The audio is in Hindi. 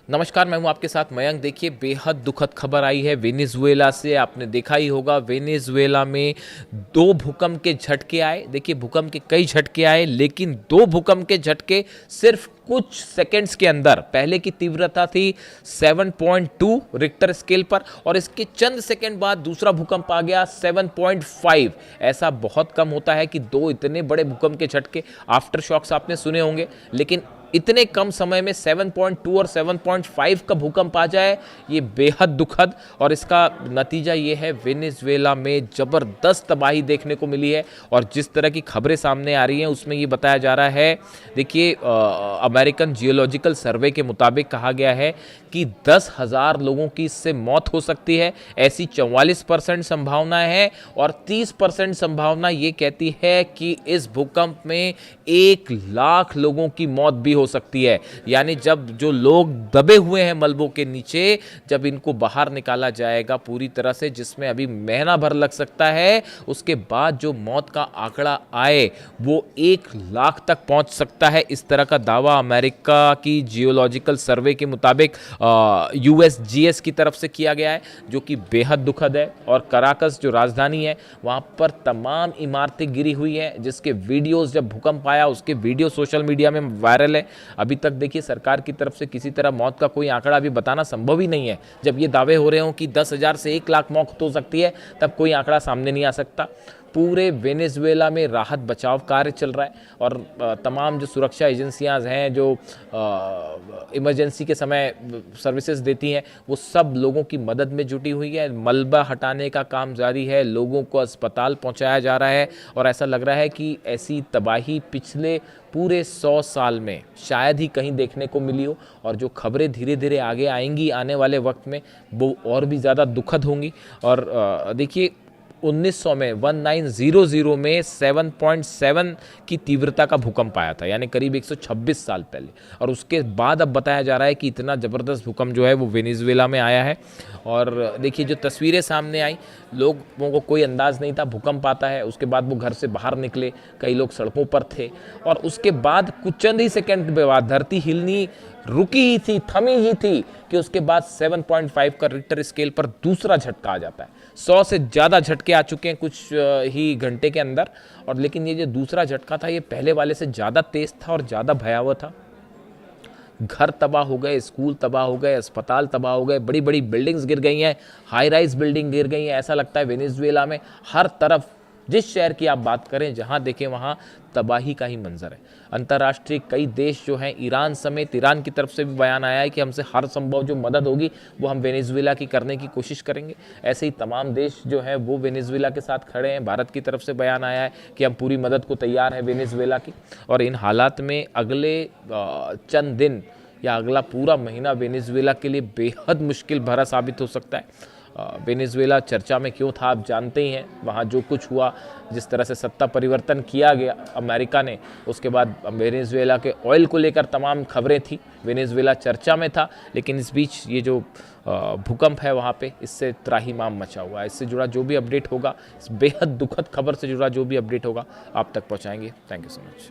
नमस्कार, मैं हूं आपके साथ मयंक। देखिए, बेहद दुखद खबर आई है वेनेजुएला से। आपने देखा ही होगा, वेनेजुएला में 2 भूकंप के झटके आए। देखिए, भूकंप के कई झटके आए, लेकिन 2 भूकंप के झटके सिर्फ कुछ सेकंड्स के अंदर। पहले की तीव्रता थी 7.2 रिक्टर स्केल पर, और इसके चंद सेकंड बाद दूसरा भूकंप आ गया 7.5। ऐसा बहुत कम होता है कि 2 इतने बड़े भूकंप के झटके, आफ्टर शॉक्स आपने सुने होंगे, लेकिन इतने कम समय में 7.2 और 7.5 का भूकंप आ जाए, ये बेहद दुखद। और इसका नतीजा ये है, वेनेजुएला में ज़बरदस्त तबाही देखने को मिली है। और जिस तरह की खबरें सामने आ रही हैं उसमें ये बताया जा रहा है, देखिए, अमेरिकन जियोलॉजिकल सर्वे के मुताबिक कहा गया है कि 10,000 लोगों की इससे मौत हो सकती है, ऐसी 44% संभावना है। और 30% संभावना ये कहती है कि इस भूकंप में 1 लाख लोगों की मौत भी हो सकती है। यानी जब जो लोग दबे हुए हैं मलबों के नीचे, जब इनको बाहर निकाला जाएगा पूरी तरह से, जिसमें अभी महीना भर लग सकता है, उसके बाद जो मौत का आंकड़ा आए वो 1 लाख तक पहुंच सकता है। इस तरह का दावा अमेरिका की जियोलॉजिकल सर्वे के मुताबिक USGS की तरफ से किया गया है, जो कि बेहद दुखद है। और कराकस जो राजधानी है, वहां पर तमाम इमारतें गिरी हुई है, जिसके वीडियोस, जब भूकंप आया उसके वीडियो सोशल मीडिया में वायरल है। अभी तक देखिए, सरकार की तरफ से किसी तरह मौत का कोई आंकड़ा अभी बताना संभव ही नहीं है। जब ये दावे हो रहे हो कि 10,000 से 1 लाख मौत हो सकती है, तब कोई आंकड़ा सामने नहीं आ सकता। पूरे वेनेजुएला में राहत बचाव कार्य चल रहा है, और तमाम जो सुरक्षा एजेंसियां हैं, जो इमरजेंसी के समय सर्विसेज देती हैं, वो सब लोगों की मदद में जुटी हुई है। मलबा हटाने का काम जारी है, लोगों को अस्पताल पहुंचाया जा रहा है। और ऐसा लग रहा है कि ऐसी तबाही पिछले पूरे 100 साल में शायद ही कहीं देखने को मिली हो। और जो खबरें धीरे धीरे आगे आएंगी आने वाले वक्त में, वो और भी ज़्यादा दुखद होंगी। और देखिए, 1900 में 1900 में 7.7 की तीव्रता का भूकंप आया था, यानी करीब 126 साल पहले। और उसके बाद अब बताया जा रहा है कि इतना ज़बरदस्त भूकंप जो है वो वेनेजुएला में आया है। और देखिए, जो तस्वीरें सामने आई, लोगों को कोई अंदाज़ नहीं था भूकंप आता है। उसके बाद वो घर से बाहर निकले, कई लोग सड़कों पर थे। और उसके बाद कुछ चंद ही सेकंड के बाद धरती हिलनी रुकी ही थी, थमी ही थी, कि उसके बाद 7.5 का रिक्टर स्केल पर दूसरा झटका आ जाता है। 100 से ज़्यादा झटके आ चुके हैं कुछ ही घंटे के अंदर। और लेकिन ये जो दूसरा झटका था, ये पहले वाले से ज़्यादा तेज था और ज़्यादा भयावह था। घर तबाह हो गए, स्कूल तबाह हो गए, अस्पताल तबाह हो गए, बड़ी बड़ी बिल्डिंग्स गिर गई हैं, हाई राइज बिल्डिंग गिर गई हैं। ऐसा लगता है वेनेजुएला में हर तरफ, जिस शहर की आप बात करें, जहां देखें वहां तबाही का ही मंजर है। अंतर्राष्ट्रीय कई देश जो हैं, ईरान समेत, ईरान की तरफ से भी बयान आया है कि हमसे हर संभव जो मदद होगी वो हम वेनेजुएला की करने की कोशिश करेंगे। ऐसे ही तमाम देश जो हैं वो वेनेजुएला के साथ खड़े हैं। भारत की तरफ से बयान आया है कि हम पूरी मदद को तैयार हैं वेनेजुएला की। और इन हालात में अगले चंद दिन या अगला पूरा महीना वेनेजुएला के लिए बेहद मुश्किल भरा साबित हो सकता है। वेनेजुएला चर्चा में क्यों था, आप जानते ही हैं। वहाँ जो कुछ हुआ, जिस तरह से सत्ता परिवर्तन किया गया अमेरिका ने, उसके बाद वेनेजुएला के ऑयल को लेकर तमाम खबरें थी, वेनेजुएला चर्चा में था। लेकिन इस बीच ये जो भूकंप है वहाँ पे, इससे त्राहिमाम मचा हुआ है। इससे जुड़ा जो भी अपडेट होगा, इस बेहद दुखद खबर से जुड़ा जो भी अपडेट होगा, आप तक पहुँचाएंगे। Thank you so much.